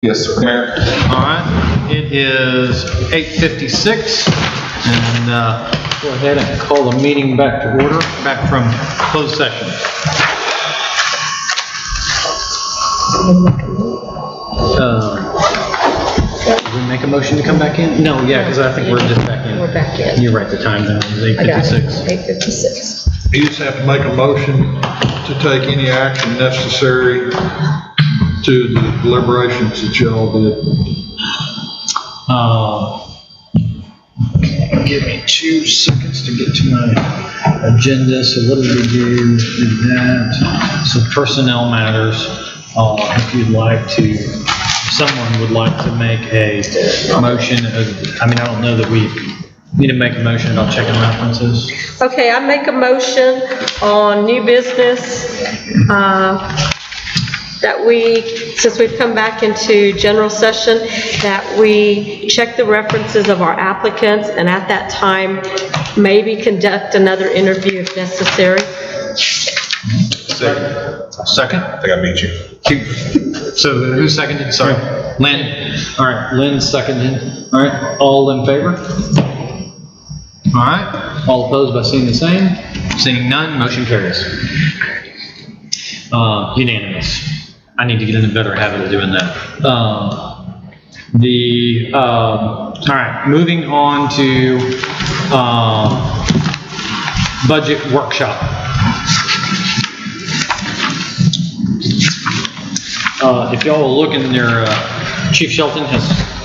Yes, sir. Mayor. All right, it is 8:56, and go ahead and call the meeting back to order, back from closed session. Did we make a motion to come back in? No, yeah, because I think we're just back in. We're back in. You're right, the time now is I got it. 8:56. 8:56. You just have to make a motion to take any action necessary to the deliberations that y'all did. Okay, give me 2 seconds to get to my agenda. So what did we do with that? So personnel matters. If you'd like to, if someone would like to make a motion of, I mean, I don't know that we need to make a motion about checking references. Okay, I make a motion on new business, that we, since we've come back into general session, that we check the references of our applicants and at that time, maybe conduct another interview if necessary. Second? I think I beat you. So who seconded? Sorry. Lynn. All right, Lynn seconded. All right, all in favor? All right, all opposed by saying the same? Seeing none, motion carries. Unanimous. I need to get in a better habit of doing that. All right, moving on to budget workshop. If y'all will look in there, Chief Shelton has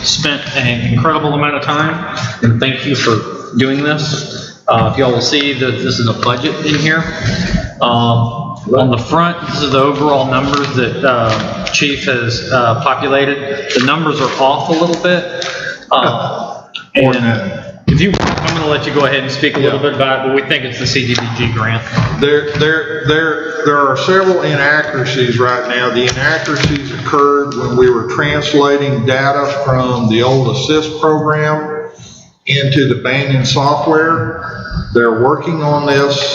spent an incredible amount of time, and thank you for doing this. If y'all will see that this is a budget in here. On the front, this is the overall numbers that Chief has populated. The numbers are off a little bit. And if you want, I'm going to let you go ahead and speak a little bit about it, but we think it's the CDBG grant. There are several inaccuracies right now. The inaccuracies occurred when we were translating data from the old Assist program into the Banyan software. They're working on this.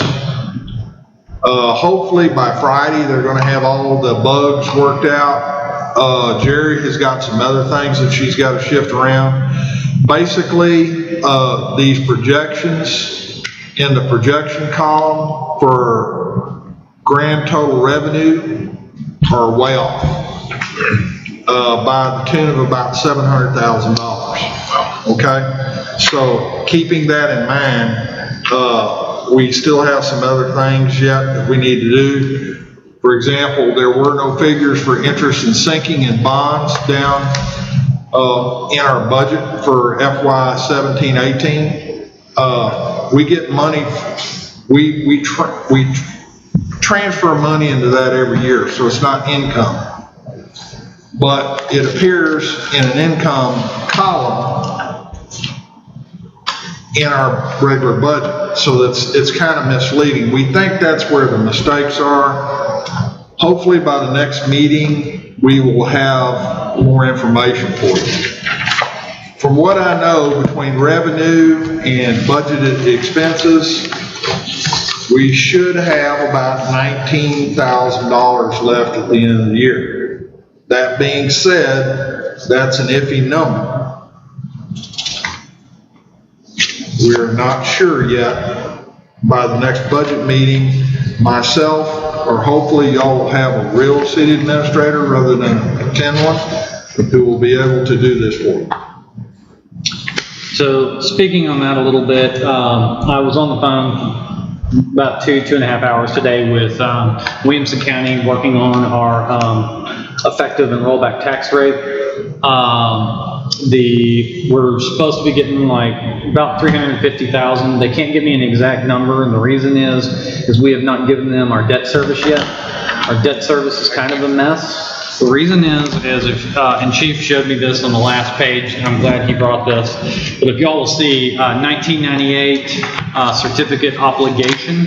Hopefully by Friday, they're going to have all the bugs worked out. Jerry has got some other things that she's got to shift around. Basically, these projections in the projection column for grand total revenue are way off by the tune of about $700,000. Okay, so keeping that in mind, we still have some other things yet that we need to do. For example, there were no figures for interest and sinking and bonds down in our budget for FY 17-18. We get money, we transfer money into that every year, so it's not income. But it appears in an income column in our regular budget, so it's kind of misleading. We think that's where the mistakes are. Hopefully by the next meeting, we will have more information for you. From what I know, between revenue and budgeted expenses, we should have about $19,000 left at the end of the year. That being said, that's an iffy number. We're not sure yet. By the next budget meeting, myself, or hopefully y'all will have a real city administrator rather than a 10 one, who will be able to do this for you. So speaking on that a little bit, I was on the phone about 2.5 hours today with Williamson County working on our effective and rollback tax rate. We're supposed to be getting like about $350,000. They can't give me an exact number, and the reason is we have not given them our debt service yet. Our debt service is kind of a mess. The reason is if, and Chief showed me this on the last page, and I'm glad he brought this, but if y'all will see, 1998 certificate obligation,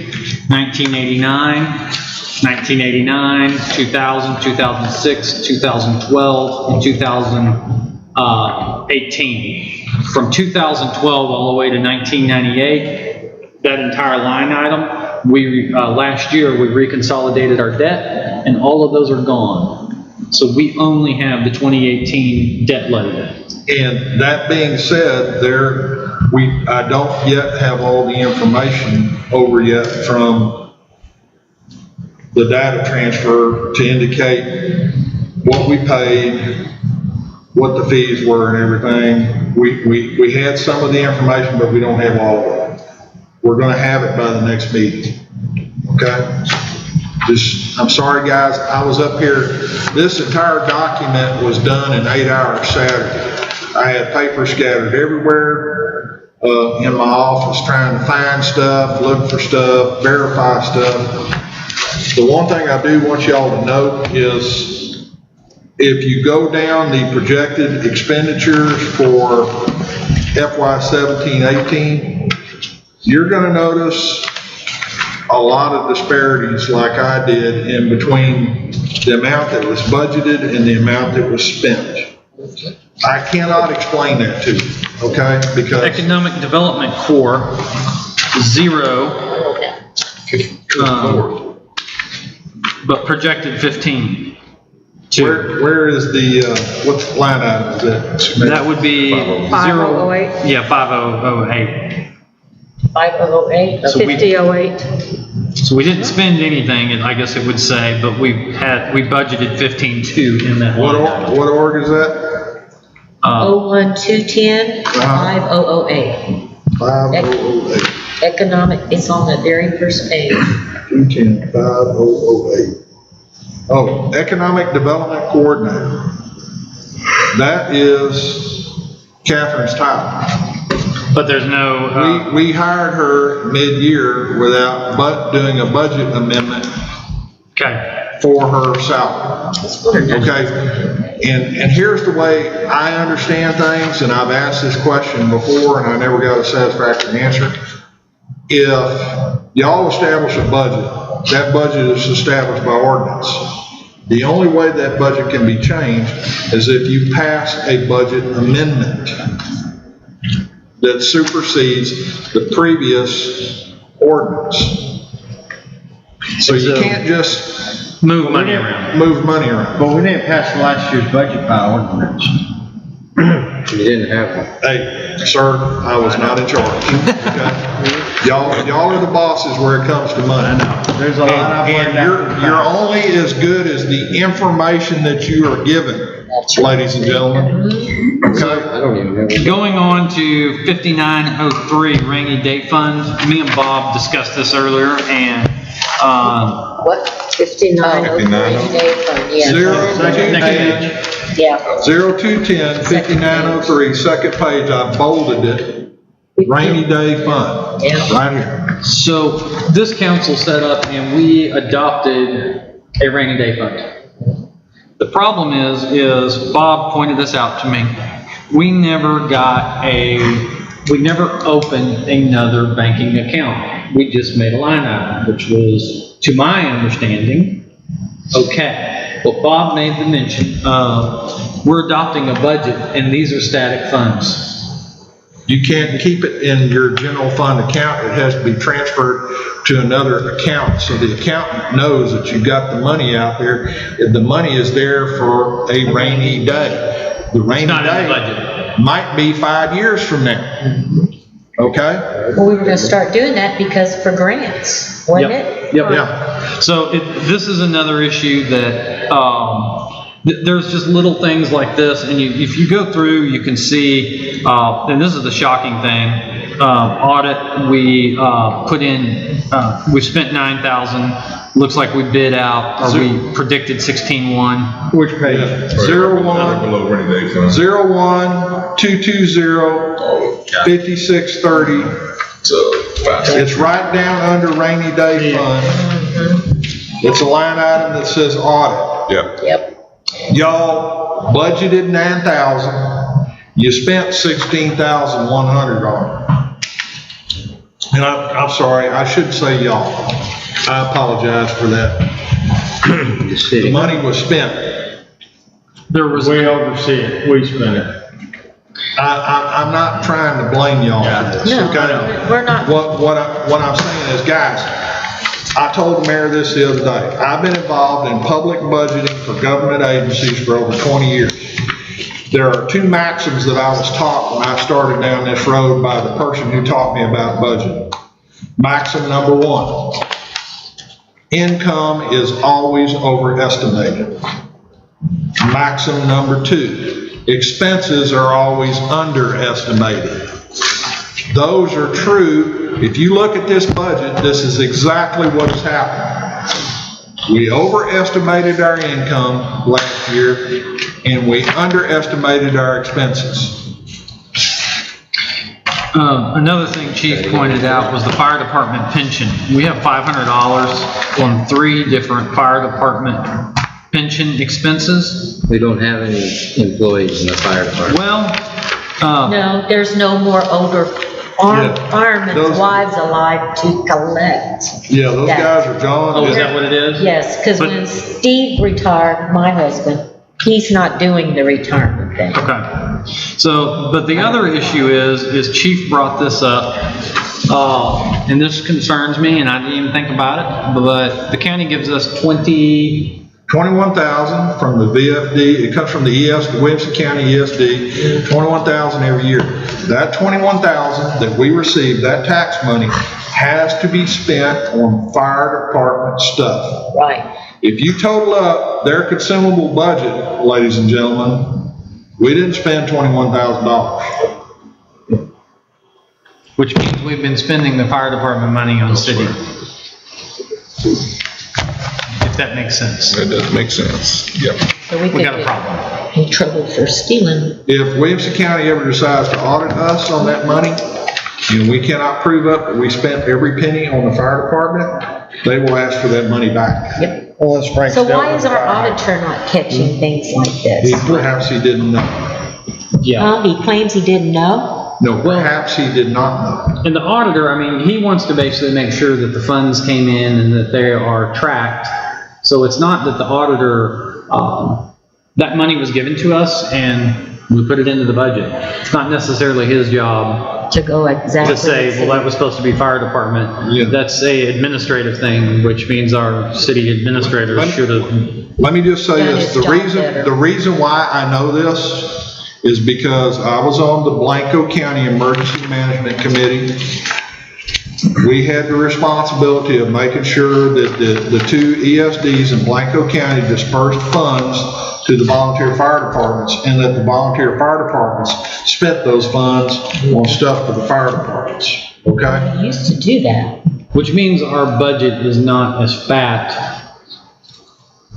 1989, 1989, 2000, 2006, 2012, and 2018. From 2012 all the way to 1998, that entire line item, last year we reconsolidated our debt, and all of those are gone. So we only have the 2018 debt load. And that being said, I don't yet have all the information over yet from the data transfer to indicate what we paid, what the fees were and everything. We had some of the information, but we don't have all of it. We're gonna have it by the next meeting, okay? I'm sorry, guys, I was up here, this entire document was done in 8 hours Saturday. I had paper scattered everywhere, in my office, trying to find stuff, look for stuff, verify stuff. The one thing I do want y'all to note is, if you go down the projected expenditures for FY 17-18, you're gonna notice a lot of disparities like I did in between the amount that was budgeted and the amount that was spent. I cannot explain that to you, okay? Because Economic Development Corps, 0, but projected 15. where is the, what line item is that? That would be 5008. Yeah, 5008. 5008. So we- 5008. So we didn't spend anything, and I guess it would say, but we budgeted 15.2 in that. What line item. org is that? 01210 5008. 5008. Economic, it's on the very first page. 210 5008. Oh, Economic Development Coordinator. That is Catherine's title. But there's no, We hired her mid-year without doing a budget amendment okay, for her salary. Okay? And here's the way I understand things, and I've asked this question before and I never got a satisfactory answer. If y'all establish a budget, that budget is established by ordinance. The only way that budget can be changed is if you pass a budget amendment that supersedes the previous ordinance. So you can't just move money around. move money around. But we didn't pass last year's budget by ordinance. You didn't have one. Hey, sir, I was not in charge. Okay? Y'all are the bosses where it comes to money. I know, there's a lot I've learned And you're only as good as the information that you are given, ladies and gentlemen. Okay? I don't even have one. Going on to 5903 rainy day fund, me and Bob discussed this earlier, and, What? 5903 day fund, yeah. 0210, Yeah. 0210, 5903, second page, I bolded it, rainy day fund, Yeah. right here. so this council set up and we adopted a rainy day fund. The problem is Bob pointed this out to me. We never opened another banking account. We just made a line item, which was, to my understanding, okay. But Bob made the mention of, we're adopting a budget and these are static funds. You can't keep it in your general fund account, it has to be transferred to another account, so the accountant knows that you've got the money out there. If the money is there for a rainy day. The rainy not in the day budget. might be 5 years from now. Okay? Well, we were gonna start doing that because for grants, wasn't it? Yep. Yeah. So this is another issue that, there's just little things like this, and if you go through, you can see, and this is the shocking thing, audit, we, put in, we spent 9,000, looks like we bid out, or we predicted 16.1. Which page? 01, Below rainy day fund. 01-220, 5630. It's right down under rainy day fund. It's a line item that says audit. Yeah. Yep. Y'all budgeted 9,000, you spent 16,100 on it. And I'm sorry, I shouldn't say y'all. I apologize for that. The The city. money was spent. There was, We oversee it, we spend it. I'm not trying to blame y'all for this, No, okay? we're not. What I'm saying is, guys, I told the mayor this the other day. I've been involved in public budgeting for government agencies for over 20 years. There are two maxims that I was taught when I started down this road by the person who taught me about budgeting. Maxim number one, income is always overestimated. Maxim number two, expenses are always underestimated. Those are true. If you look at this budget, this is exactly what has happened. We overestimated our income last year, and we underestimated our expenses. Another thing Chief pointed out was the fire department pension. We have $500 on 3 different fire department pension expenses. We don't have any employees in the fire department. Well, No, there's no more older Yeah. firemen's Those- wives alive to collect. Yeah, those Yeah. guys are gone. oh, is that what it is? Yes, because But- when Steve retired, my husband, he's not doing the retirement thing. Okay. So, but the other issue is Chief brought this up, and this concerns me, and I didn't even think about it, but the county gives us 21,000 from the VFD, it comes from the Williamson County ESD, 21,000 every year. That 21,000 that we receive, that tax money, has to be spent on fire department stuff. Right. If you total up their consumable budget, ladies and gentlemen, we didn't spend $21,000. which means we've been spending the fire department money on city. If that makes sense. That does make sense. Yep. So we We could got a get problem. in trouble for stealing. If Williamson County ever decides to audit us on that money, and we cannot prove up that we spent every penny on the fire department, they will ask for that money back. Yep. Well, let's Frank. So why is our auditor not catching things like this? Perhaps he didn't know. Yeah. He claims he didn't know? No, perhaps he did not know. And the auditor, I mean, he wants to basically make sure that the funds came in and that they are tracked. So it's not that the auditor, that money was given to us and we put it into the budget. It's not necessarily his job To go exactly. to say, well, that was supposed to be fire department. Yeah. That's a administrative thing, which means our city administrator should have. Let me just say Done this, his job better. the reason why I know this is because I was on the Blanco County Emergency Management Committee. We had the responsibility of making sure that the 2 ESDs in Blanco County dispersed funds to the volunteer fire departments, and that the volunteer fire departments spent those funds on stuff for the fire departments, okay? We used to do that. Which means our budget is not as fat.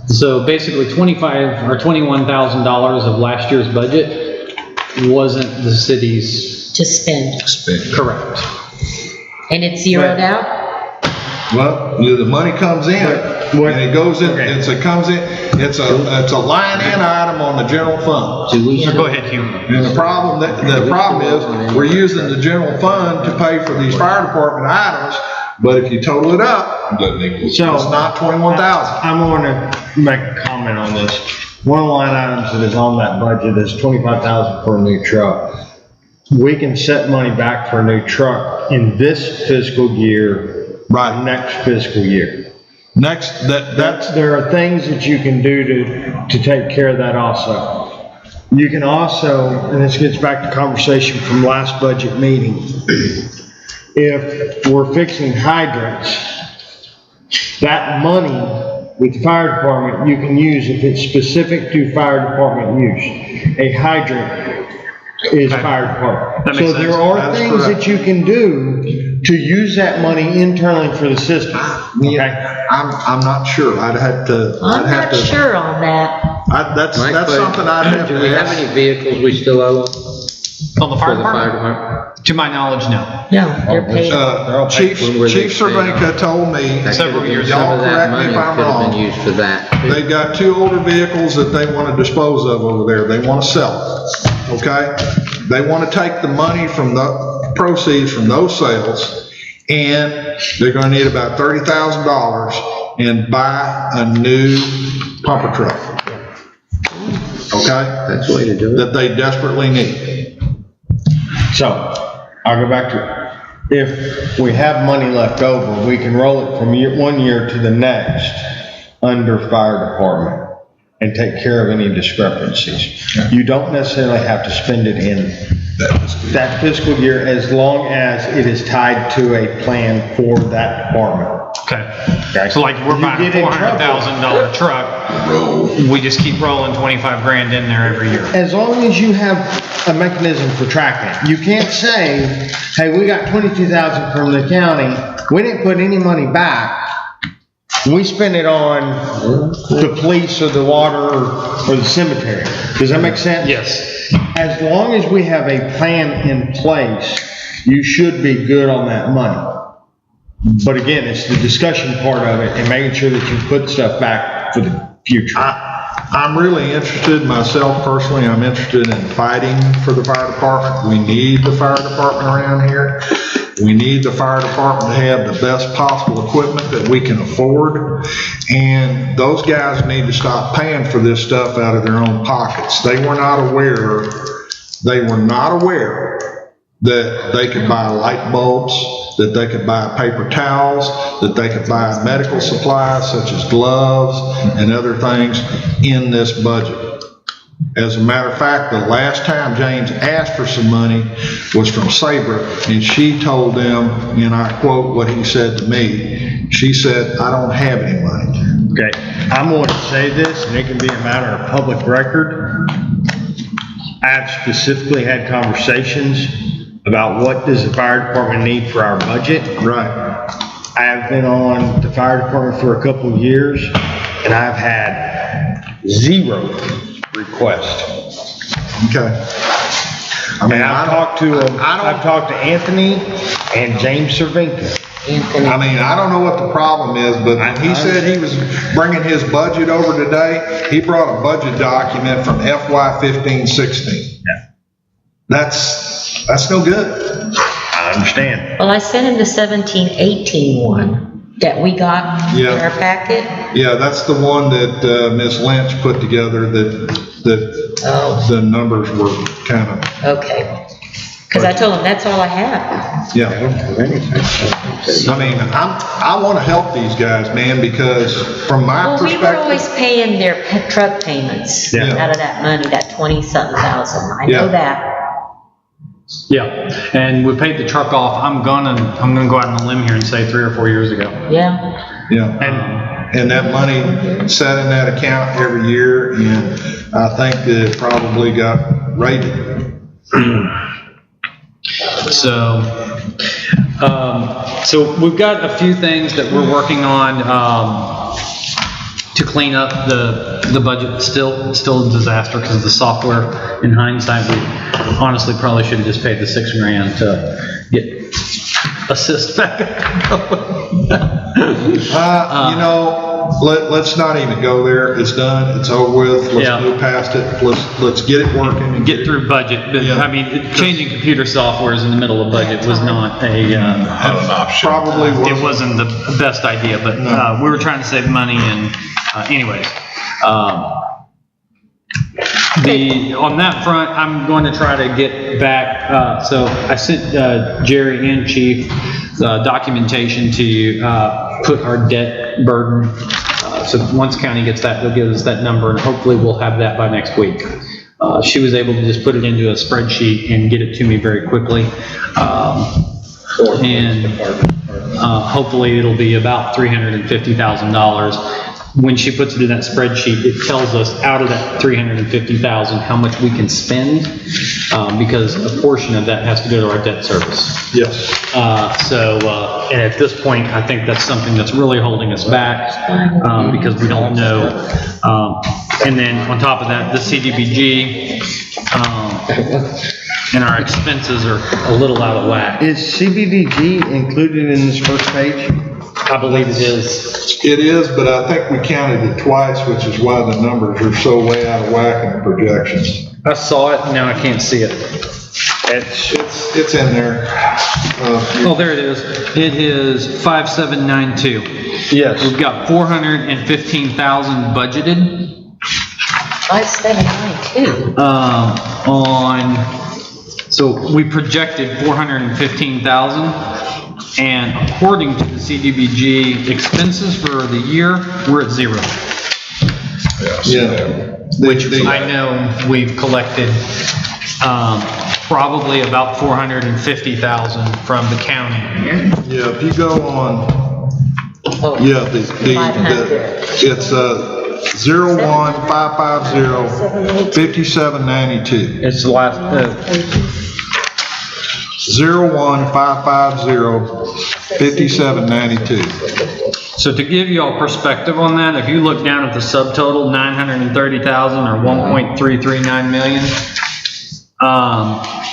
So basically $21,000 of last year's budget wasn't the city's. To spend. Correct. And it's zeroed out? Well, the money comes in, and it goes in, it's a line in item on the general fund. Do we, Go ahead, Hugh. And the problem is, we're using the general fund to pay for these fire department items, but if you total it up, it's not 21,000. I'm going to make a comment on this. One of the line items that is on that budget is 25,000 for a new truck. We can set money back for a new truck in this fiscal year, Right. next fiscal year. Next, There are things that you can do to take care of that also. You can also, and this gets back to conversation from last budget meeting, if we're fixing hydrants, that money with the fire department, you can use if it's specific to fire department use. A hydrant is fire department. That makes So there sense. are That's things correct. that you can do to use that money internally for the system. Okay? I'm not sure, I'd have to. I'm not sure on that. That's my question, something I'd have do to we have ask. any vehicles we still owe On the for fire the fire department? department? To my knowledge, no. No, they're paid. Chief When were they Cervenka told me, That could Several have been- years. Some Y'all of that correct me money if I'm could have been wrong. used for that. they've got 2 older vehicles that they want to dispose of over there, they want to sell, okay? They want to take the money from the proceeds from those sales, and they're going to need about $30,000 and buy a new pumper truck. Okay? That's the way to do it. That they desperately need. So, I'll go back to if we have money left over, we can roll it from one year to the next under fire department and take care of any discrepancies. You don't necessarily have to spend it in that fiscal year as long as it is tied to a plan for that department. Okay. So like we're You buying a get in trouble. $400,000 truck, we just keep rolling 25 grand in there every year. As long as you have a mechanism for tracking it. You can't say, hey, we got 22,000 from the county, we didn't put any money back. We spend it on the police or the water or the cemetery. Does that make sense? Yes. As long as we have a plan in place, you should be good on that money. But again, it's the discussion part of it and making sure that you put stuff back for the future. I'm really interested, myself personally, I'm interested in fighting for the fire department. We need the fire department around here. We need the fire department to have the best possible equipment that we can afford. And those guys need to stop paying for this stuff out of their own pockets. They were not aware that they could buy light bulbs, that they could buy paper towels, that they could buy medical supplies such as gloves and other things in this budget. As a matter of fact, the last time James asked for some money was from Sabra, and she told them, and I quote what he said to me, she said, "I don't have any money." Okay, I'm going to say this, and it can be a matter of public record. I've specifically had conversations about what does the fire department need for our budget. Right. I have been on the fire department for a couple of years, and I've had 0 requests. Okay. I And mean, I've talked to them, I've talked to Anthony and James Cervinka. I don't know what the problem is, but he said he was bringing his budget over today. He brought a budget document from FY 15-16. Yeah. That's no good. I understand. Well, I sent him the 17-18 one that we got in Yeah. our packet. Yeah, that's the one that Ms. Lynch put together that Oh, the numbers were kind of, okay. Because I told him that's all I have. yeah. I mean, I want to help these guys, man, because from my Well, we were always perspective, paying their truck payments Yeah. out of that money, that 20-something thousand. I Yeah. know that. Yeah, and we paid the truck off, I'm gonna go out on a limb here and say 3 or 4 years ago. Yeah. yeah. And that money sat in that account every year, and I think that it probably got rated. So we've got a few things that we're working on, to clean up the budget. Still a disaster because of the software. In hindsight, we honestly probably should have just paid the $6 grand to get assist back. Let's not even go there. It's done. It's over with. Yeah. Let's move past it. Let's get it working and Get through budget, but Yeah. I mean, changing computer softwares in the middle of budget was not Probably it wasn't the best idea, but, we were trying to save money and, anyways. On that front, I'm going to try to get back, so I sent, Jerry and Chief, documentation to, put our debt burden. So once county gets that, they'll give us that number and hopefully we'll have that by next week. She was able to just put it into a spreadsheet and get it to me very quickly. Hopefully it'll be about $350,000. When she puts it in that spreadsheet, it tells us out of that $350,000 how much we can spend, because a portion of that has to go to our debt service. Yes. And at this point, I think that's something that's really holding us back, because we don't know. And then on top of that, the CDBG, and our expenses are a little out of whack. Is CBDG included in this first page? I believe it is. It is, but I think we counted it twice, which is why the numbers are so way out of whack in the projections. I saw it, now I can't see it. It's in there. Oh, there it is. It is 5792. Yes. We've got 415,000 budgeted. 5792. On So we projected 415,000, and according to the CDBG expenses for the year, we're at zero. Yeah. Which I know we've collected, probably about 450,000 from the county. Yeah, if you go on, Oh, yeah, the, 500. it's, 01550 5792. It's the last, 01550 5792. so to give you all perspective on that, if you look down at the subtotal, 930,000 or 1.339 million,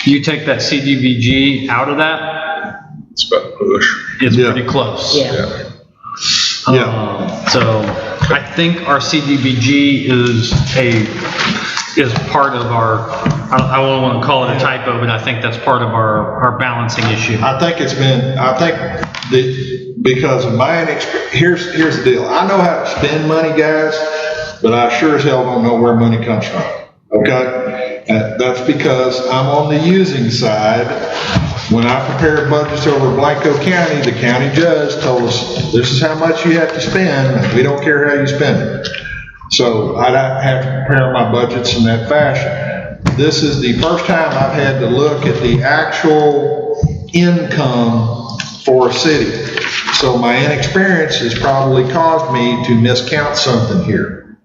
you take that CDBG out of that, It's about to push. it's Yeah. pretty close. Yeah. So I think our CDBG is part of our, I don't want to call it a typo, but I think that's part of our balancing issue. I think that, because of my experience, here's the deal. I know how to spend money, guys, but I sure as hell don't know where money comes from, okay? That's because I'm on the using side. When I prepared budgets over Blanco County, the county judge told us, this is how much you have to spend, we don't care how you spend it. So I'd have to prepare my budgets in that fashion. This is the first time I've had to look at the actual income for a city. So my inexperience has probably caused me to miscount something here.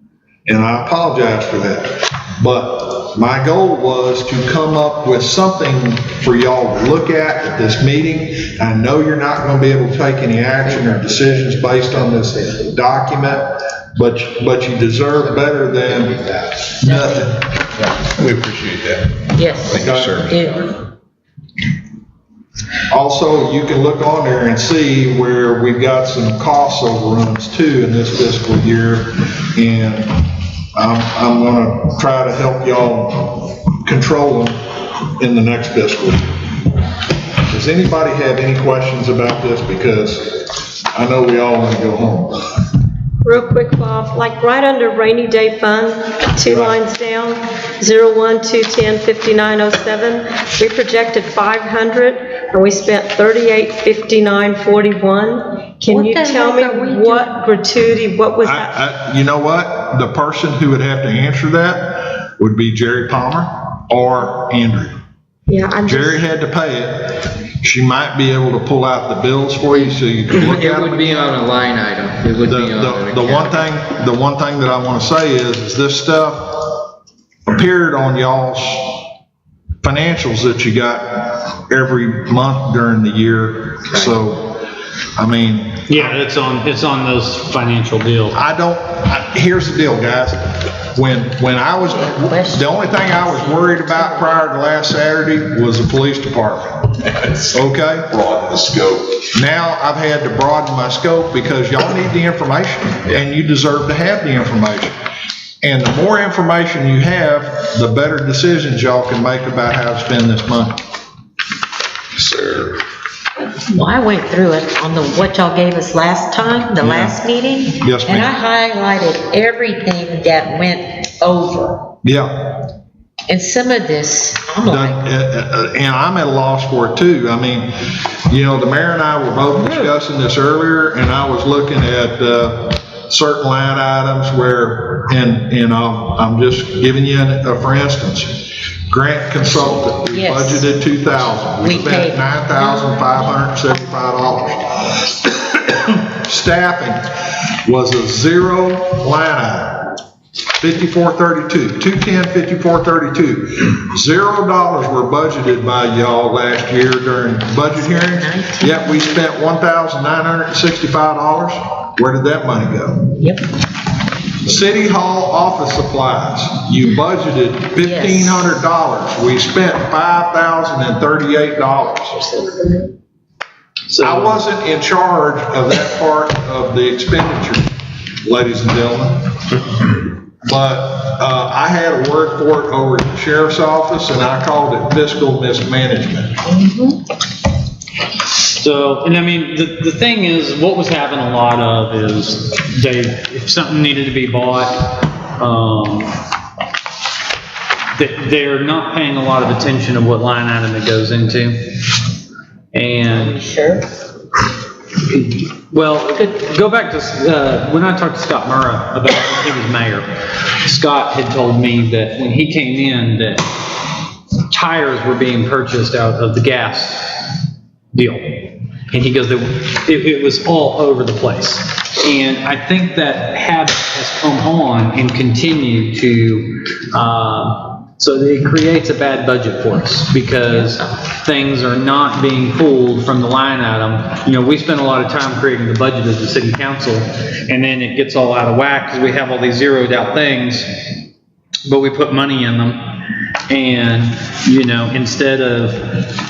And I apologize for that. But my goal was to come up with something for y'all to look at this meeting. I know you're not going to be able to take any action or decisions based on this document, but you deserve better than nothing. We appreciate that. Yes. Thank you, sir. Yeah. Also, you can look on there and see where we've got some cost overruns too in this fiscal year. And I'm gonna try to help y'all control them in the next fiscal year. Does anybody have any questions about this? Because I know we all want to go home. Real quick, Bob, like right under rainy day fund, 2 lines down, 01-210-5907, we projected 500 and we spent 3859.41. Can What you the tell heck are we me doing? what gratuity, what was that? You know what? The person who would have to answer that would be Jerry Palmer or Andrew. Yeah, I'm Jerry just, had to pay it. She might be able to pull out the bills for you so you can look at It them. would be on a line item. It would be on an The one account. thing that I want to say is this stuff appeared on y'all's financials that you got every month during the year. So, I mean, Yeah, it's on those financial deals. here's the deal, guys. When I was, the only thing I was worried about prior to last Saturday was the police department. Okay? Broaden the scope. Now I've had to broaden my scope because y'all need the information and you deserve to have the information. And the more information you have, the better decisions y'all can make about how to spend this money. Sir. Well, I went through it on what y'all gave us last time, the last meeting. Yes, And ma'am. I highlighted everything that went over. Yeah. And some of this, I'm like, And I'm at a loss for it too. I mean, you know, the mayor and I were both discussing this earlier, and I was looking at certain line items where, and I'm just giving you for instance, grant consultant, we Yes. budgeted 2,000. We spent paid. $9,575. Staffing was a zero line item. 5432, 210-5432. $0 were budgeted by y'all last year during budget hearings, yet we spent $1,965. Where did that money go? yep, City Hall office supplies, you budgeted $1,500. We spent $5,038. I wasn't in charge of that part of the expenditure, ladies and gentlemen. But I had a word for it over at the sheriff's office, and I called it fiscal mismanagement. So, and I mean, the thing is, what was happening a lot of is if something needed to be bought, they're not paying a lot of attention to what line item it goes into. And, Sure. well, go back to, when I talked to Scott Murrah about when he was mayor, Scott had told me that when he came in, that tires were being purchased out of the gas deal. And he goes, it was all over the place. And I think that habit has come on and continued to, so it creates a bad budget for us because things are not being pulled from the line item. You know, we spend a lot of time creating the budget as the city council, and then it gets all out of whack because we have all these zeroed out things, but we put money in them. And, you know, instead of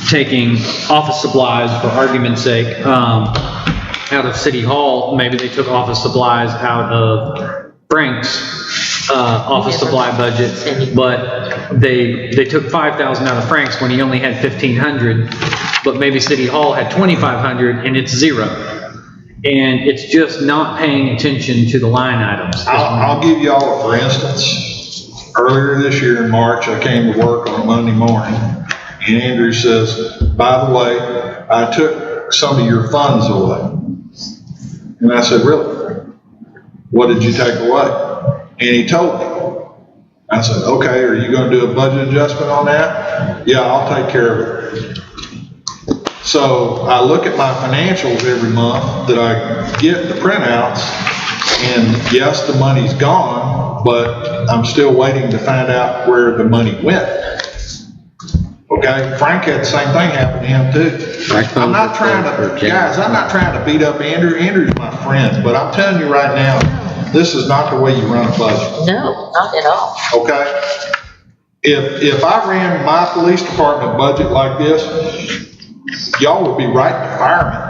taking office supplies, for argument's sake, out of City Hall, maybe they took office supplies out of Frank's office supply budget, but they took $5,000 out of Frank's when he only had $1,500, but maybe City Hall had $2,500 and it's zero. And it's just not paying attention to the line items. I'll give you all a for instance. Earlier this year in March, I came to work on a Monday morning, and Andrew says, by the way, I took some of your funds away. And I said, really? What did you take away? And he told me. I said, okay, are you going to do a budget adjustment on that? Yeah, I'll take care of it. So I look at my financials every month that I get the printouts, and yes, the money's gone, but I'm still waiting to find out where the money went. Okay, Frank had the same thing happen to him too. I'm not trying to, guys, I'm not trying to beat up Andrew. Andrew's my friend, but I'm telling you right now, this is not the way you run a budget. No, not at all. Okay? If I ran my police department budget like this, y'all would be writing to firemen.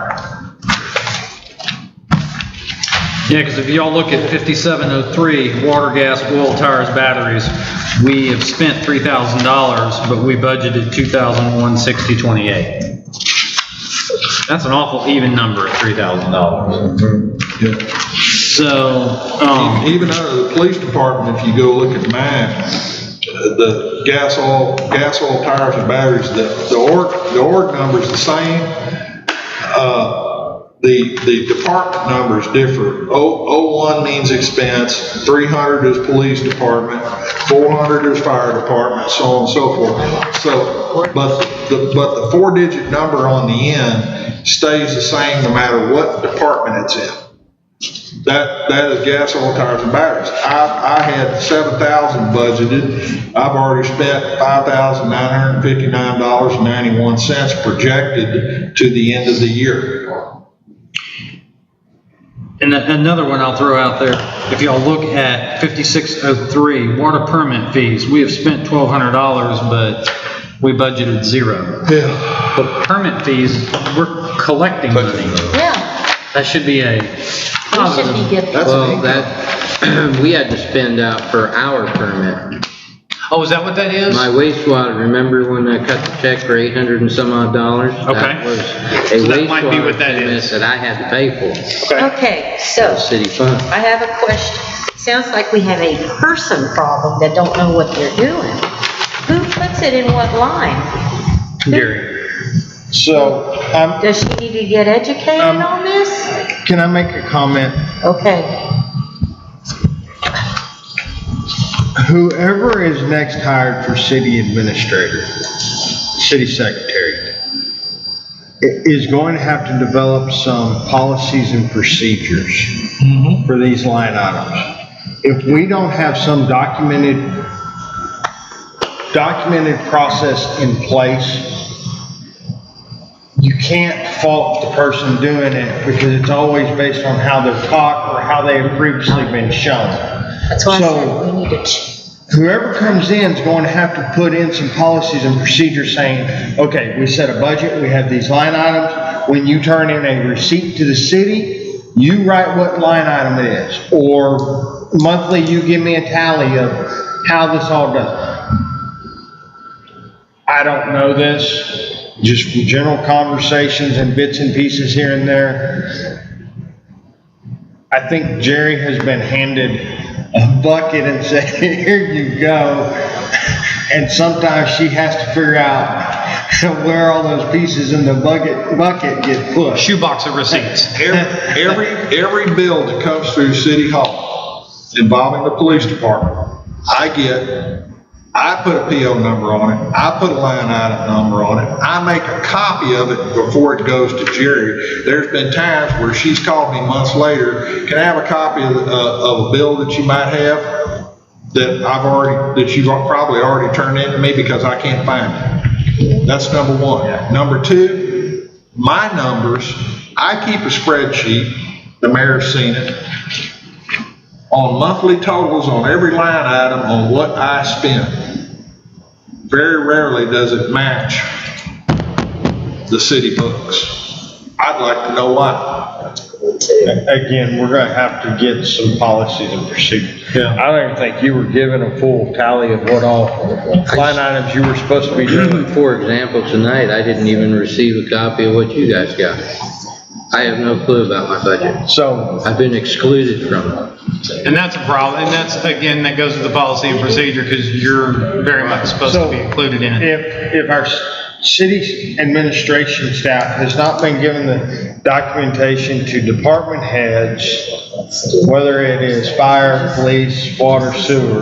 Yeah, because if y'all look at 5703, water, gas, oil, tires, batteries, we have spent $3,000, but we budgeted $2,160.28. That's an awful even number at $3,000. So, Even under the police department, if you go look at mine, the gas, oil, tires, and batteries, the org number's the same. The department numbers differ. 01 means expense, 300 is police department, 400 is fire department, so on and so forth. So, but the 4-digit number on the end stays the same no matter what department it's in. That is gas, oil, tires, and batteries. I had 7,000 budgeted. I've already spent $5,959.91 projected to the end of the year. and another one I'll throw out there, if y'all look at 5603, water permit fees, we have spent $1,200, but we budgeted zero. Yeah. But permit fees, we're collecting money. Yeah, That should be a we should positive. be getting. Well, that, we had to spend out for our permit. Oh, is that what that is? My wastewater, remember when I cut the check for 800 and some odd dollars? Okay. That was a So that might be wastewater what that permit is. that I had to pay for, Okay, so city fund. I have a question. Sounds like we have a person problem that don't know what they're doing. Who puts it in what line? Gary. So, Does she need to get educated on this? can I make a comment? Okay, Whoever is next hired for city administrator, city secretary, is going to have to develop some policies and procedures for these line items. If we don't have some documented process in place, you can't fault the person doing it because it's always based on how they're taught or how they have previously been shown. that's why I So- said we need to, Whoever comes in is going to have to put in some policies and procedures saying, okay, we set a budget, we have these line items. When you turn in a receipt to the city, you write what line item it is. Or monthly, you give me a tally of how this all does. I don't know this, just from general conversations and bits and pieces here and there. I think Jerry has been handed a bucket and say, here you go. And sometimes she has to figure out where all those pieces in the bucket get put. Shoebox of receipts. Every bill that comes through City Hall involving the police department, I put a PO number on it, I put a line item number on it, I make a copy of it before it goes to Jerry. There's been times where she's called me months later, can I have a copy of a bill that you might have that you've probably already turned in to me because I can't find it? That's number one. Number two, my numbers, I keep a spreadsheet, the mayor's seen it, on monthly totals on every line item on what I spend. Very rarely does it match the city books. I'd like to know why. Again, we're gonna have to get some policies and procedures. Yeah. I don't even think you were given a full tally of what all line items you were supposed to be doing. For example, tonight, I didn't even receive a copy of what you guys got. I have no clue about my budget. So, I've been excluded from it. And that's a problem, and that's, again, that goes to the policy and procedure, because you're very much supposed to be included in it. if our city administration staff has not been given the documentation to department heads, whether it is fire, police, water, sewer,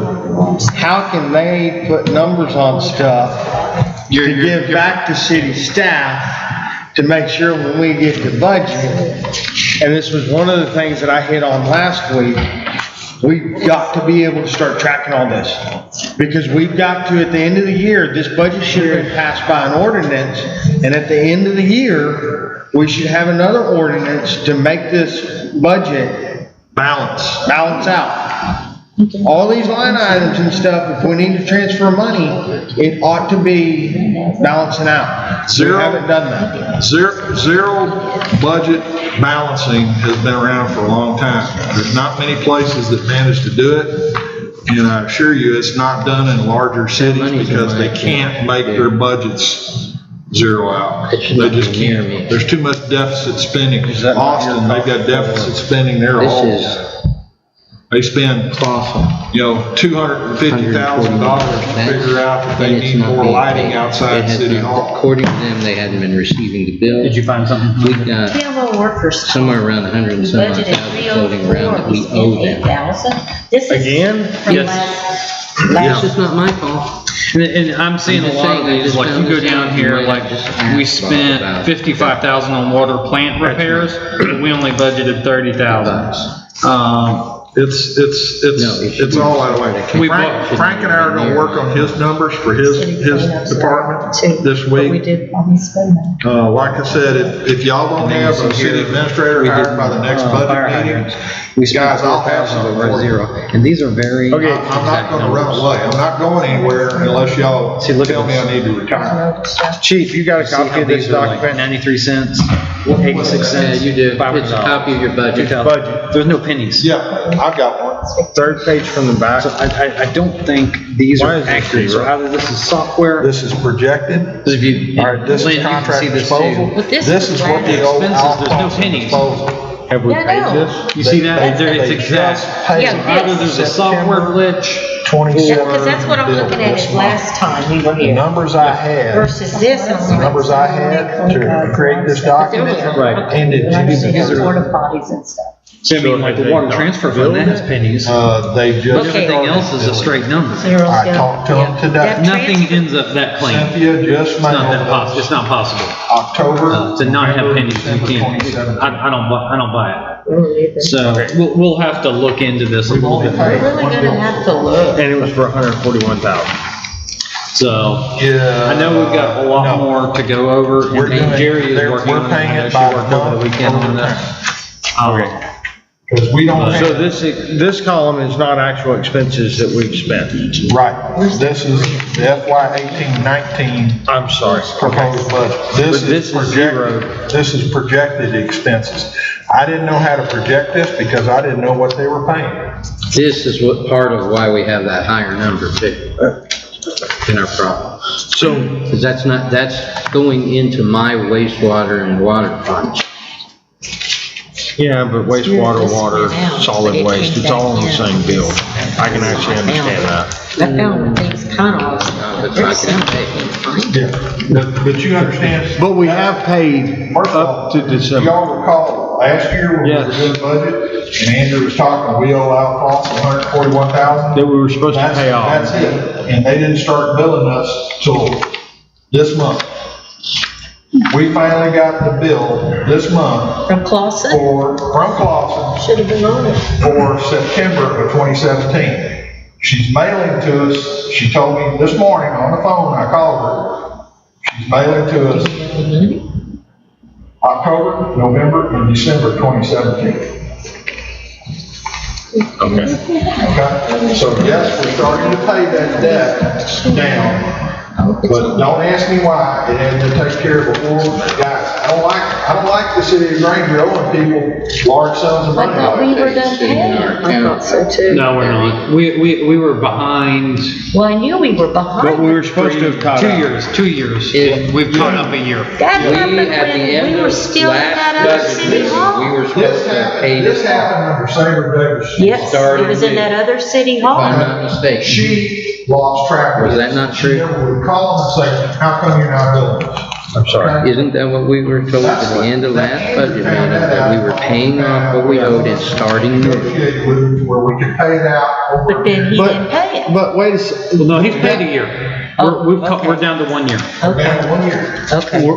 how can they put numbers on stuff to give back to city staff to make sure when we get the budget? And this was one of the things that I hit on last week. We've got to be able to start tracking all this. Because we've got to, at the end of the year, this budget should have been passed by an ordinance. And at the end of the year, we should have another ordinance to make this budget balance out. All these line items and stuff, if we need to transfer money, it ought to be balancing out. We haven't done that. Zero budget balancing has been around for a long time. There's not many places that manage to do it. And I assure you, it's not done in larger cities because they can't make their budgets zero out. It should They not be just near can't. me. There's too much deficit spending. that not Austin, your they've got deficit spending there This all. is They spend, awful. $250,000 to figure out that they And it's need not more being lighting paid. outside It has City been- Hall. According to them, they hadn't been receiving the bill. Did you find something? We've got Yeah, well, workers. somewhere around 100 and some odd Budgeted thousand floating around that we 304, owe them. 8,000. This is Again? from Yes. last. It's just not my fault. And I'm seeing a I'm just lot of saying, I these, just like you found go this down out. here, You might like, just ask we Bob spent about it. 55,000 on water plant repairs, but we only budgeted 30,000. It's all out of whack. We Frank and I are gonna work on his numbers for his department this We week. did probably spend that. Like I said, if y'all don't have a city administrator hired by the next fire budget hydrants. meeting, We spent guys, I'll have 4,000, something but we're for at you. zero. And these are very. Okay. I'm not gonna run away. I'm not going anywhere unless y'all See, look at tell me this. I need to retire. Chief, you got a See copy how of this these are like document? 93 cents, 86 Yeah, cents. you do. It's a $500. copy of your budget. 2,000. Budget. There's no pennies. Yeah, I've got one. Third page from the back. So I don't think these Why are is this accurate. So zero? either this is software. This is projected. If you, All right, this Lynn, is you can contract see this disposal. too. But this This is is what the old expenses, there's no cost of pennies. disposal. Have we Yeah, I paid know. this? You see that? There, it's They exact. just paid Yeah, Either there's a software glitch. 27 Yeah, because that's what I'm looking at is last time we were The here numbers I had, versus this. the numbers I had to create this document Right. ended June. Porta potties and stuff. I mean, like the water transfer fund, that has pennies. They just. Okay. Everything else is a straight number. Zeros I down. talked to them Yeah. today. That Nothing transfer- ends up that clean. Cynthia just It's not that mailed possible. It's not possible. October. To not have November, pennies, you December can't. 27th. I don't buy it. We're So we'll have to look into this a We've little only bit paid more. really gonna have to look. And it was for 141,000. So Yeah. I know we've got a lot no. more to go over. We're And doing- Jerry is they're- working we're on it. I paying know it she by worked over the month weekend over on time. this. Because we don't So have, this column is not actual expenses that we've spent. right, this is the FY 18-19 I'm sorry. proposed budget. But this is zero. This is projected expenses. I didn't know how to project this because I didn't know what they were paying. This is what, part of why we have that higher number too, in our problem. So, Because that's going into my wastewater and water funds. yeah, but wastewater, water, solid waste, it's all on the same bill. I can actually understand that. I found things kind of. No, it's not gonna pay. But you understand, But we have paid first of all, up to December. y'all recall, last year when we were Yes. doing budget, and Andrew was talking, we owe out costs of $141,000. That we were supposed to pay off. That's it, and they didn't start billing us till this month. We finally got the bill this month From Clausen? from Clausen Should have been on it. for September of 2017. She's mailing to us, she told me this morning on the phone, I called her, she's mailing to us October, November, and December 2017. Okay. Okay? So yes, we're starting to pay that debt down, but don't ask me why, it had to take care of before. Guys, I don't like the city of Granger owing people large sums of money I thought like we were that. done paying. I thought so too. No, we're not. We were behind Well, I knew we were But behind. we were supposed to have caught up. 2 years. We've caught up a year. That We, happened at the when end we were of still in that last other budget city meeting, we hall. were supposed to have paid This it off, happened under Sabre Davis. Yes, it was in started that other city if I'm hall. not mistaken. She lost track of it. Was that not true? She never would call and say, how come you're not billing us? I'm sorry. Isn't that what we were told at the end of last budget meeting, that we were paying off what we owed and starting new? Negotiate with them where we could pay it out. over- But then he didn't pay it. But wait a second. Well, no, he's paid a year. We're down to 1 year. Man, 1 year. Okay.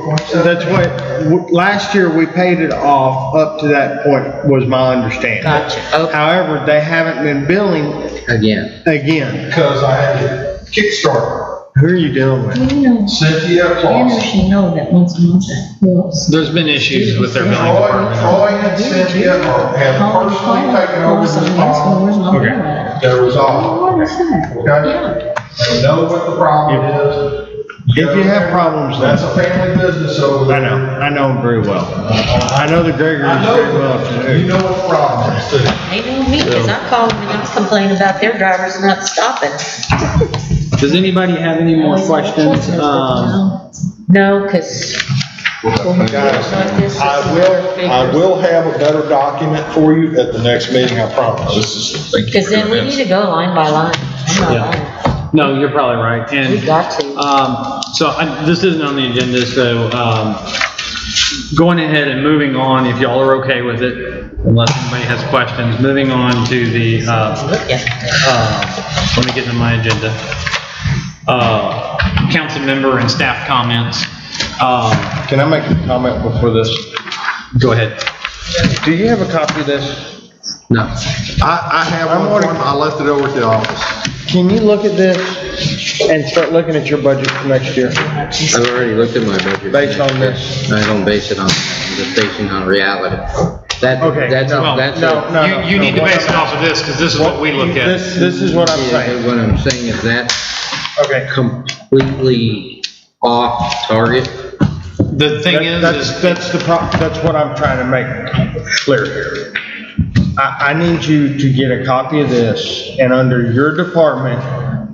That's what, last year we paid it off up to that point, was my understanding. Gotcha, okay. However, they haven't been billing Again, again. Because I had to kickstart Who are you dealing with? You know, Cynthia Anna Clausen. should know that once a month that bills. There's been issues with their billing department. Troy and Cynthia have personally taken over Where's this my problem. bill Okay. at? They're resolved. What is that? Okay? Yeah. We know what the problem is. If you have problems, That's then, a family business over I there. I know them very well. I know the I Gregory's know, very well you too. know what the problem is too. They know me, because I called them and I was complaining about their drivers not stopping. Does anybody have any more questions? No, because. Guys, I will have a better document for you at the next meeting, I promise. Because then we need to go line by line. I'm not lying. No, you're probably right. We And, got to. this isn't on the agenda, so, going ahead and moving on, if y'all are okay with it, unless anybody has questions, moving on to the, Look at let me get to my agenda. Council member and staff comments. Can I make a comment before this? Go ahead. Do you have a copy of this? no. I have one for him, I left it over at the office. Can you look at this and start looking at your budget for next year I've already looked at my budget. based on this? I don't base it on, I'm just basing on reality. That, Okay, that's, no, that's. no. You need to base it off of this, because this is what we look at. This is what I'm Yeah, saying. what I'm saying is that Okay. completely off target. The thing is, That's what I'm trying to make clear here. I need you to get a copy of this and under your department,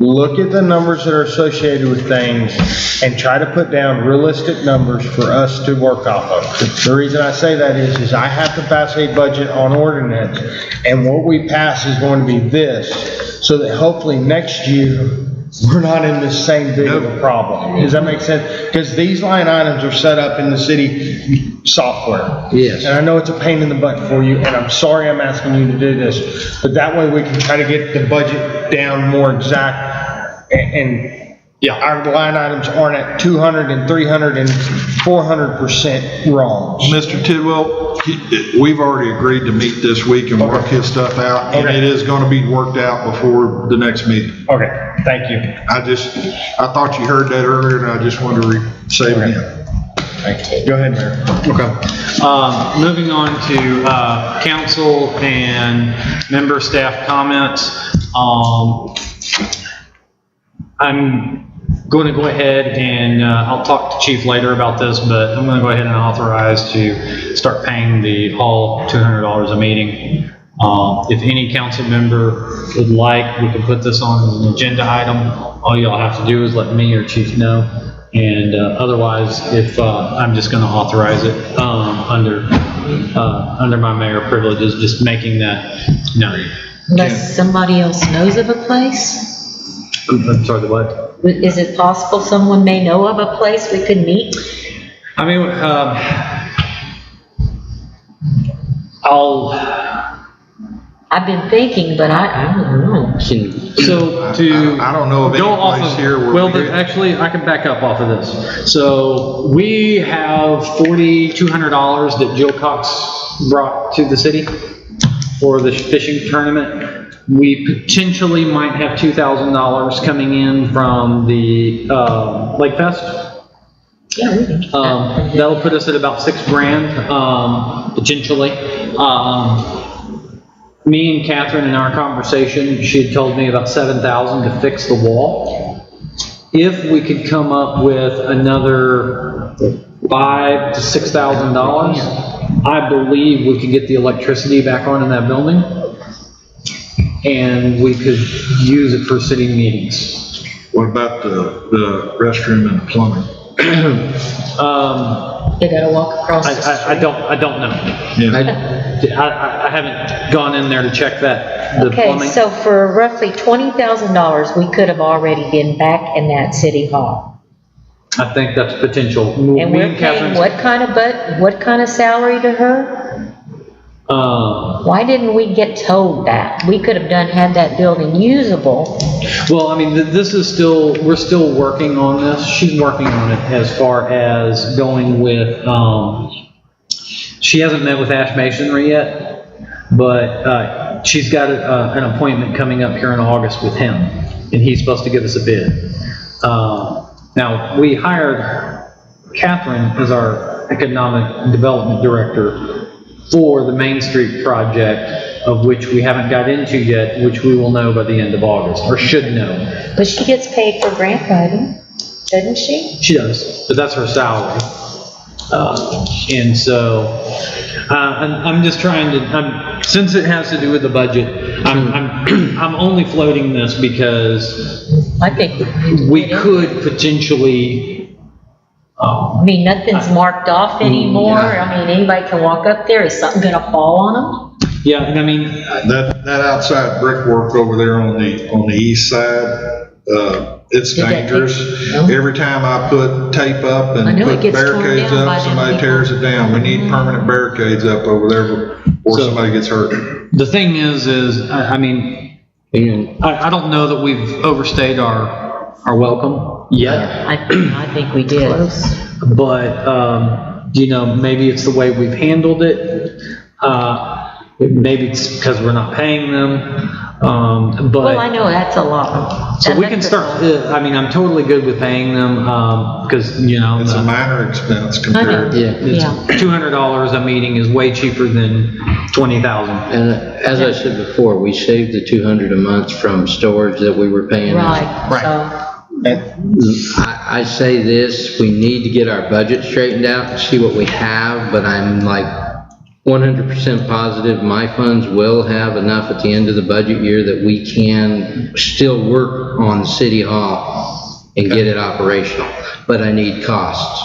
look at the numbers that are associated with things and try to put down realistic numbers for us to work off of. The reason I say that is I have to pass a budget on ordinance and what we pass is going to be this, so that hopefully next year, we're not in this same big of a problem. Does that make sense? Because these line items are set up in the city software. Yes. And I know it's a pain in the butt for you, and I'm sorry I'm asking you to do this, but that way we can try to get the budget down more exact, and Yeah. our line items aren't at 200 and 300 and 400% wrong. Mr. Tidwell, we've already agreed to meet this week and work his stuff out, and Okay. it is gonna be worked out before the next meeting. Okay, thank you. I thought you heard that earlier, and I just wanted to say it again. Go ahead, Mayor. Okay. Moving on to, council and member staff comments. I'm going to go ahead and, I'll talk to Chief later about this, but I'm going to go ahead and authorize to start paying the hall $200 a meeting. If any council member would like, we can put this on as an agenda item. All y'all have to do is let me or Chief know. And, otherwise, if, I'm just going to authorize it, under my mayor privileges, just making that known. Unless somebody else knows of a place? I'm sorry, the what? Is it possible someone may know of a place we could meet? I mean, I've been thinking, but I don't know. so to. I don't know of any go off place of- here where Well, we get- actually, I can back up off of this. So we have $4,200 that Jill Cox brought to the city for the fishing tournament. We potentially might have $2,000 coming in from the, Lake Fest. Yeah, really. That'll put us at about $6,000, potentially. Me and Catherine in our conversation, she had told me about $7,000 to fix the wall. If we could come up with another $5,000 to $6,000, I believe we could get the electricity back on in that building. And we could use it for city meetings. What about the restroom and the plumbing? They gotta walk across the street. I don't know. Yeah. I haven't gone in there to check that, the Okay, plumbing. so for roughly $20,000, we could have already been back in that city hall. I think that's potential. And Me we're and paying Catherine's- what kind of salary to her? Why didn't we get told that? We could have had that building usable. Well, I mean, this is still, we're still working on this. She's working on it as far as going with, she hasn't met with Ash Masonry yet, but, she's got an appointment coming up here in August with him, and he's supposed to give us a bid. Now, we hired Catherine as our economic development director for the Main Street project, of which we haven't got into yet, which we will know by the end of August, or should know. But she gets paid for grant writing, doesn't she? She does, but that's her salary. And so, I'm just trying to, since it has to do with the budget, I'm only floating this because I think we could potentially, I mean, nothing's marked off anymore. I mean, anybody can walk up there. Is something gonna fall on them? yeah, and I mean, That outside brickwork over there on the east side, it's Did that dangerous. No? Every time I put tape up I and know it put gets torn barricades down by up, them somebody people. tears it down. We need permanent barricades up over there before So- somebody gets hurt. the thing is, I mean, I don't know that we've overstayed our welcome yet, I think we did. but, you know, maybe it's the way we've handled it. Maybe it's because we're not paying them, Well, I but, know that's a lot. so we can start, I mean, I'm totally good with paying them, because, you know, It's a minor expense I know. compared to. it's Yeah. $200 a meeting is way cheaper than 20,000. And as I said before, we saved the 200 a month from storage that we were paying. Right, so, I say this, we need to get our budget straightened out and see what we have, but I'm like 100% positive my funds will have enough at the end of the budget year that we can still work on City Hall and get it operational, but I need costs.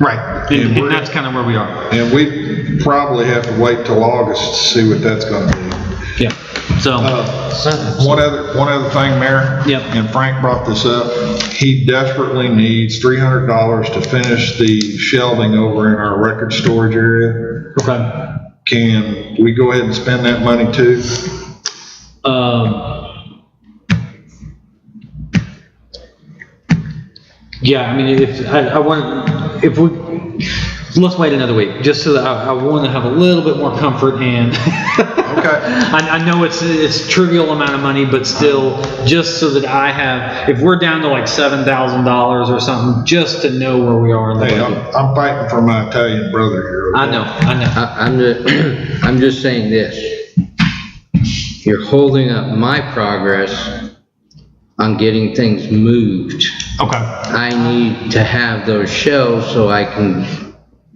Right, and that's kind of where we are. And we probably have to wait till August to see what that's gonna be. Yeah, so, One other thing, Mayor. Yep. And Frank brought this up. He desperately needs $300 to finish the shelving over in our record storage area. okay. Can we go ahead and spend that money too? Yeah, I mean, let's wait another week, just so that I want to have a little bit more comfort and, Okay. I know it's trivial amount of money, but still, just so that I have, if we're down to like $7,000 or something, just to know where we are in the Hey, budget. I'm fighting for my Italian brother here. okay? I know. I'm just saying this. You're holding up my progress on getting things moved. Okay. I need to have those shelves so I can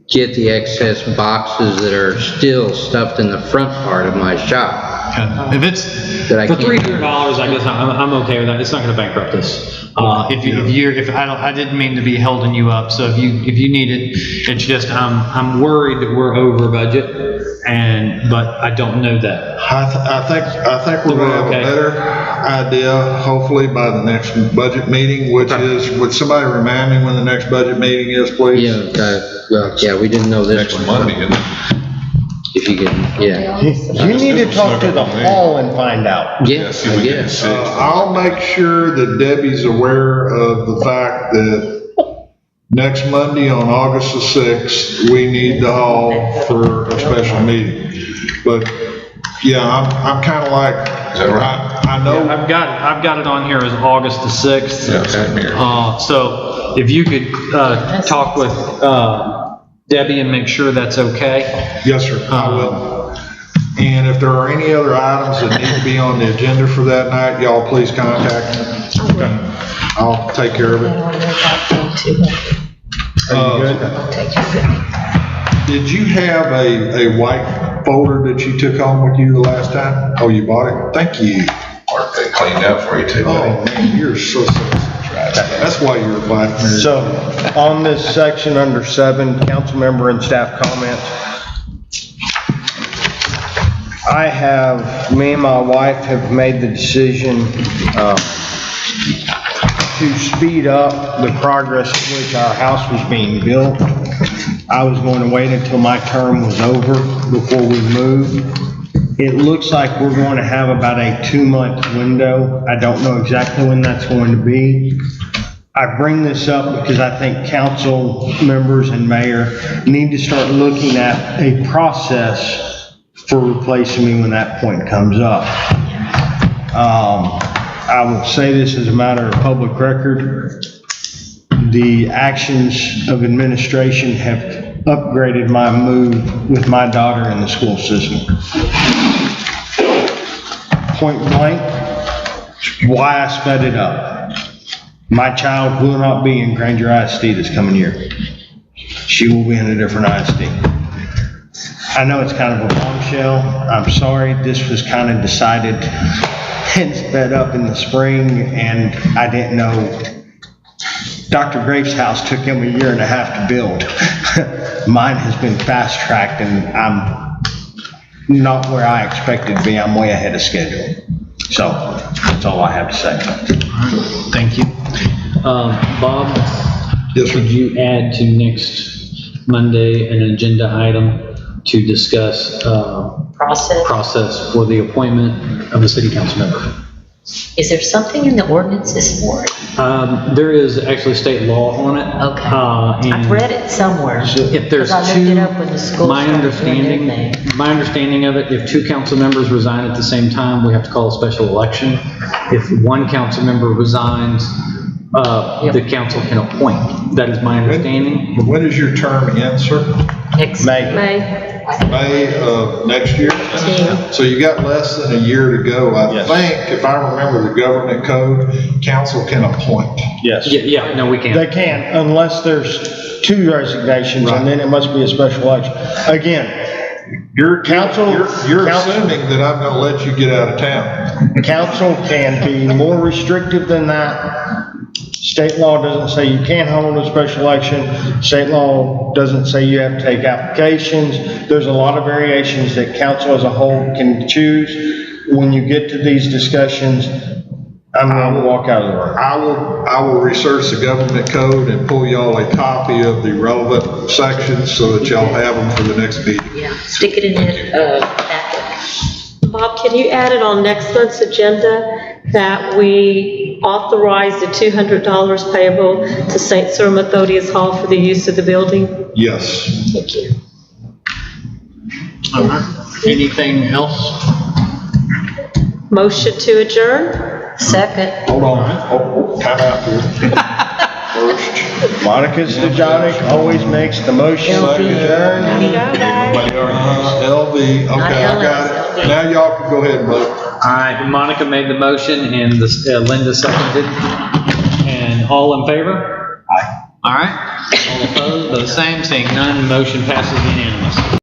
get the excess boxes that are still stuffed in the front part of my shop. If it's, that I For can't. $300, I guess I'm okay with that. It's not gonna bankrupt us. I didn't mean to be holding you up, so if you need it, it's just, I'm worried that we're over budget, but I don't know that. I think we're gonna have a Okay. better idea, hopefully by the next budget meeting, which is, would somebody remind me when the next budget meeting is, please? Yeah, we didn't know this Next one. Monday, isn't it? If you can, yeah. You need to talk to the hall and find out. Yes, See I if we can guess. see. I'll make sure that Debbie's aware of the fact that next Monday on August the 6th, we need the hall for a special meeting. But, yeah, I'm kinda like, that right? I know, I've got it on here as August the 6th. Yeah, same here. So if you could, talk with, Debbie and make sure that's okay. yes, sir, I will. And if there are any other items that need to be on the agenda for that night, y'all please contact me. Okay. I'll take care of it. Did you have a white folder that you took home with you the last time? Oh, you bought it? Thank you. Mark, they cleaned out for you too, Oh, buddy. man, you're so that's why you're a black nerd. So, on this section under 7, council member and staff comments, me and my wife have made the decision, to speed up the progress at which our house was being built. I was going to wait until my term was over before we moved. It looks like we're going to have about a 2-month window. I don't know exactly when that's going to be. I bring this up because I think council members and mayor need to start looking at a process for replacing me when that point comes up. I will say this as a matter of public record. The actions of administration have upgraded my move with my daughter in the school system. Point blank, why I sped it up. My child will not be in Granger ISD this coming year. She will be in a different ISD. I know it's kind of a bombshell. I'm sorry, this was kind of decided and sped up in the spring, and I didn't know. Dr. Graves' house took him 1.5 years to build. Mine has been fast-tracked, and I'm not where I expected to be. I'm way ahead of schedule. So, that's all I have to say. Thank you. Bob, Yes, sir. could you add to next Monday an agenda item to discuss, process for the appointment of a city council member? Is there something in the ordinances for it? There is actually state law on it. Okay. And I've read it somewhere. if there's Because I looked two, it up when the school my started doing their understanding, thing. my understanding of it, if 2 council members resign at the same time, we have to call a special election. If 1 council member resigns, the council can appoint. That is my understanding. When does your term end, sir? Next- May. May of next year? So you got less than 1 year to go. I Yes. think, if I remember the government code, council can appoint. Yes. Yeah, no, we They can't. can't unless there's 2 resignations, and then it must be a special election. Again, council. You're assuming that I'm gonna let you get out of town. Council can be more restrictive than that. State law doesn't say you can't hold a special election. State law doesn't say you have to take applications. There's a lot of variations that council as a whole can choose. When you get to these discussions, I'm going to walk out of the room. I will research the government code and pull y'all a copy of the relevant sections so that y'all have them for the next meeting. Yeah, stick it in that, packet. Bob, can you add it on next month's agenda that we authorize the $200 payable to St. Cyril Methodius Hall for the use of the building? Yes. Thank you. All right. Anything else? Motion to adjourn? Second. Hold on. Oh, time out here. First. Monica Stajanic always makes the motion to adjourn. LV, okay, I got it. Now y'all can go ahead and vote. All right, Monica made the motion and Linda seconded. And all in favor? Aye. All right. All opposed, the same, seeing none, motion passes unanimous.